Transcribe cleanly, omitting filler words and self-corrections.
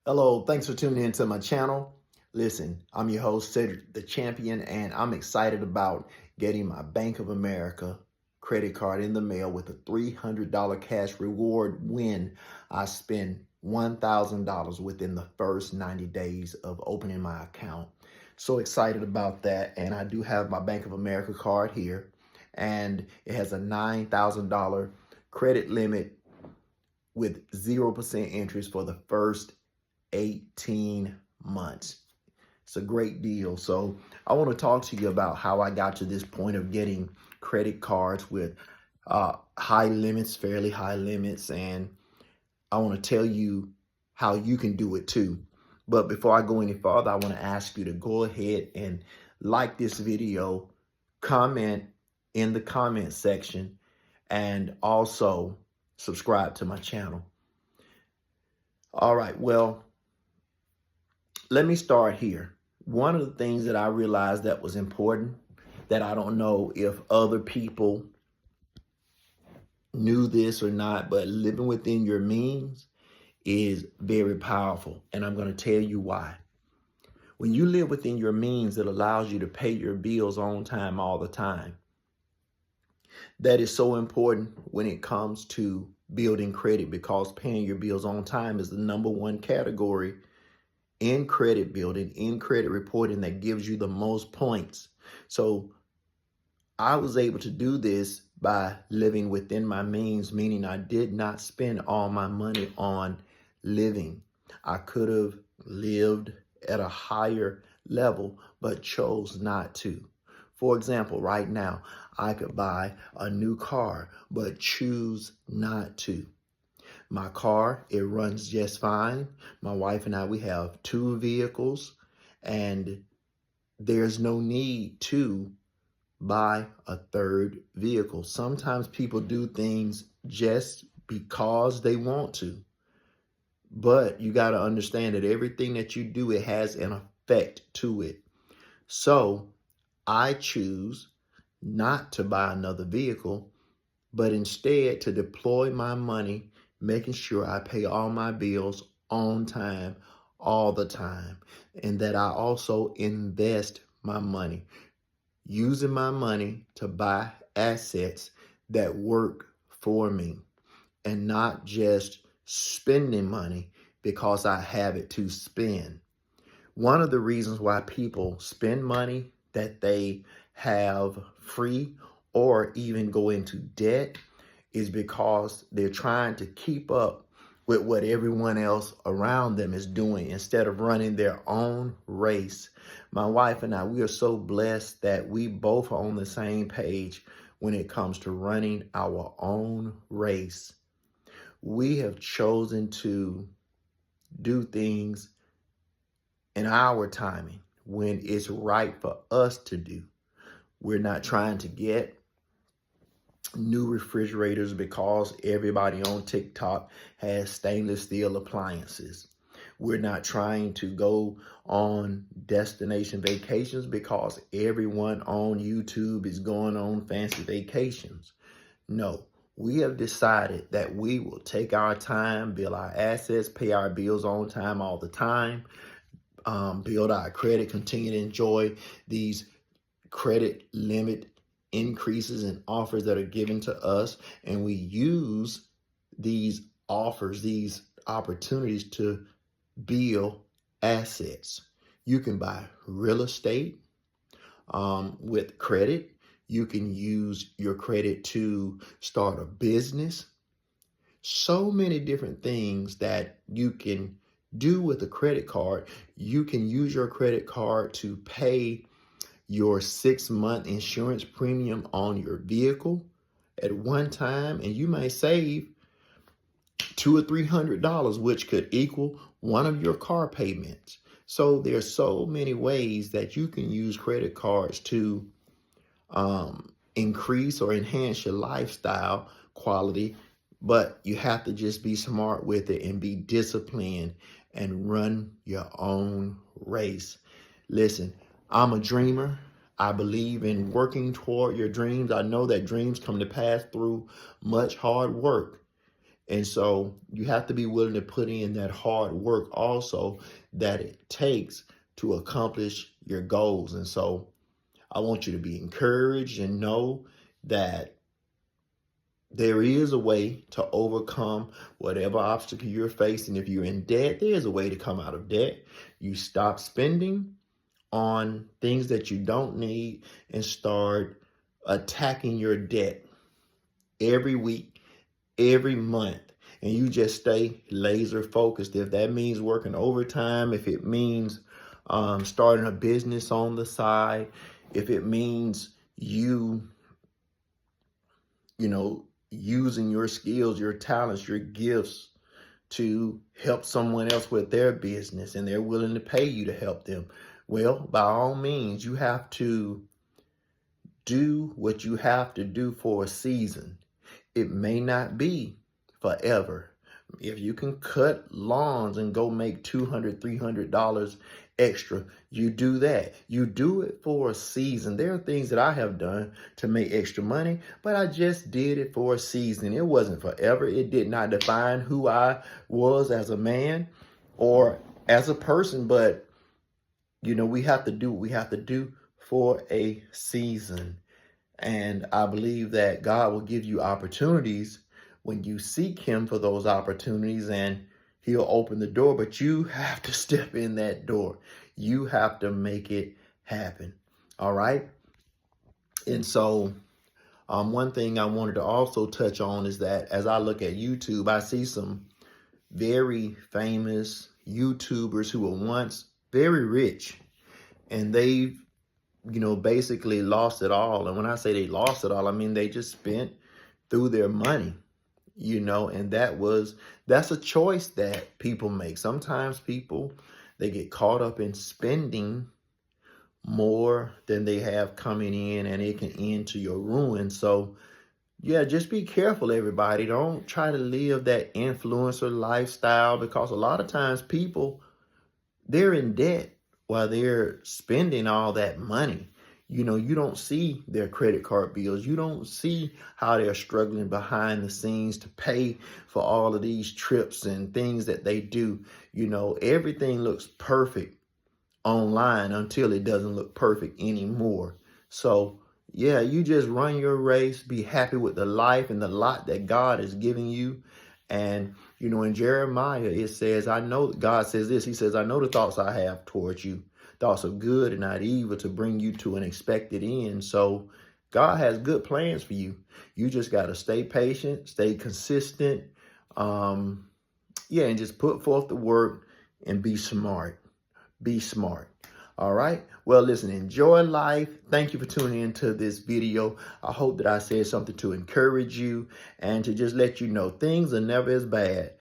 Hello, thanks for tuning into my channel. Listen, I'm your host, Cedric the Champion, and I'm excited about getting my Bank of America credit card in the mail with a $300 cash reward when I spend $1,000 within the first 90 days of opening my account. So excited about that, and I do have my Bank of America card here, and it has a $9,000 credit limit with 0% interest for the first 18 months. It's a great deal. So I want to talk to you about how I got to this point of getting credit cards with high limits, fairly high limits. And I want to tell you how you can do it too. But before I go any further, I want to ask you to go ahead and like this video, comment in the comment section, and also subscribe to my channel. All right, well, let me start here. One of the things that I realized that was important, that I don't know if other people knew this or not, but living within your means is very powerful. And I'm going to tell you why. When you live within your means, it allows you to pay your bills on time all the time. That is so important when it comes to building credit, because paying your bills on time is the #1 category in credit building, in credit reporting, that gives you the most points. So I was able to do this by living within my means, meaning I did not spend all my money on living. I could have lived at a higher level, but chose not to. For example, right now, I could buy a new car, but choose not to. My car, it runs just fine. My wife and I, we have 2 vehicles, and there's no need to buy a 3rd vehicle. Sometimes people do things just because they want to. But you got to understand that everything that you do, it has an effect to it. So I choose not to buy another vehicle, but instead to deploy my money, making sure I pay all my bills on time, all the time, and that I also invest my money, using my money to buy assets that work for me, and not just spending money because I have it to spend. One of the reasons why people spend money that they have free or even go into debt is because they're trying to keep up with what everyone else around them is doing instead of running their own race. My wife and I, we are so blessed that we both are on the same page when it comes to running our own race. We have chosen to do things in our timing when it's right for us to do. We're not trying to get new refrigerators because everybody on TikTok has stainless steel appliances. We're not trying to go on destination vacations because everyone on YouTube is going on fancy vacations. No, we have decided that we will take our time, build our assets, pay our bills on time all the time, build our credit, continue to enjoy these credit limit increases and offers that are given to us. And we use these offers, these opportunities to build assets. You can buy real estate with credit. You can use your credit to start a business. So many different things that you can do with a credit card. You can use your credit card to pay your 6-month insurance premium on your vehicle at one time, and you may save $200 or $300, which could equal one of your car payments. So there's so many ways that you can use credit cards to increase or enhance your lifestyle quality, but you have to just be smart with it and be disciplined and run your own race. Listen, I'm a dreamer. I believe in working toward your dreams. I know that dreams come to pass through much hard work. And so you have to be willing to put in that hard work also that it takes to accomplish your goals. And so I want you to be encouraged and know that there is a way to overcome whatever obstacle you're facing. If you're in debt, there's a way to come out of debt. You stop spending on things that you don't need and start attacking your debt every week, every month. And you just stay laser focused. If that means working overtime, if it means starting a business on the side, if it means using your skills, your talents, your gifts to help someone else with their business and they're willing to pay you to help them, well, by all means, you have to do what you have to do for a season. It may not be forever. If you can cut lawns and go make $200, $300 extra, you do that. You do it for a season. There are things that I have done to make extra money, but I just did it for a season. It wasn't forever. It did not define who I was as a man or as a person, but we have to do what we have to do for a season. And I believe that God will give you opportunities when you seek him for those opportunities, and he'll open the door, but you have to step in that door. You have to make it happen. All right. And so one thing I wanted to also touch on is that as I look at YouTube, I see some very famous YouTubers who were once very rich, and they've basically lost it all. And when I say they lost it all, I mean they just spent through their money, and that's a choice that people make. Sometimes people, they get caught up in spending more than they have coming in, and it can end to your ruin. So yeah, just be careful, everybody. Don't try to live that influencer lifestyle, because a lot of times people, they're in debt while they're spending all that money. You don't see their credit card bills. You don't see how they're struggling behind the scenes to pay for all of these trips and things that they do. Everything looks perfect online until it doesn't look perfect anymore. So yeah, you just run your race, be happy with the life and the lot that God is giving you. And, in Jeremiah, it says, God says this, he says, I know the thoughts I have towards you, thoughts of good and not evil, to bring you to an expected end. So God has good plans for you. You just got to stay patient, stay consistent. And just put forth the work and be smart. Be smart. All right. Well, listen, enjoy life. Thank you for tuning into this video. I hope that I said something to encourage you and to just let you know things are never as bad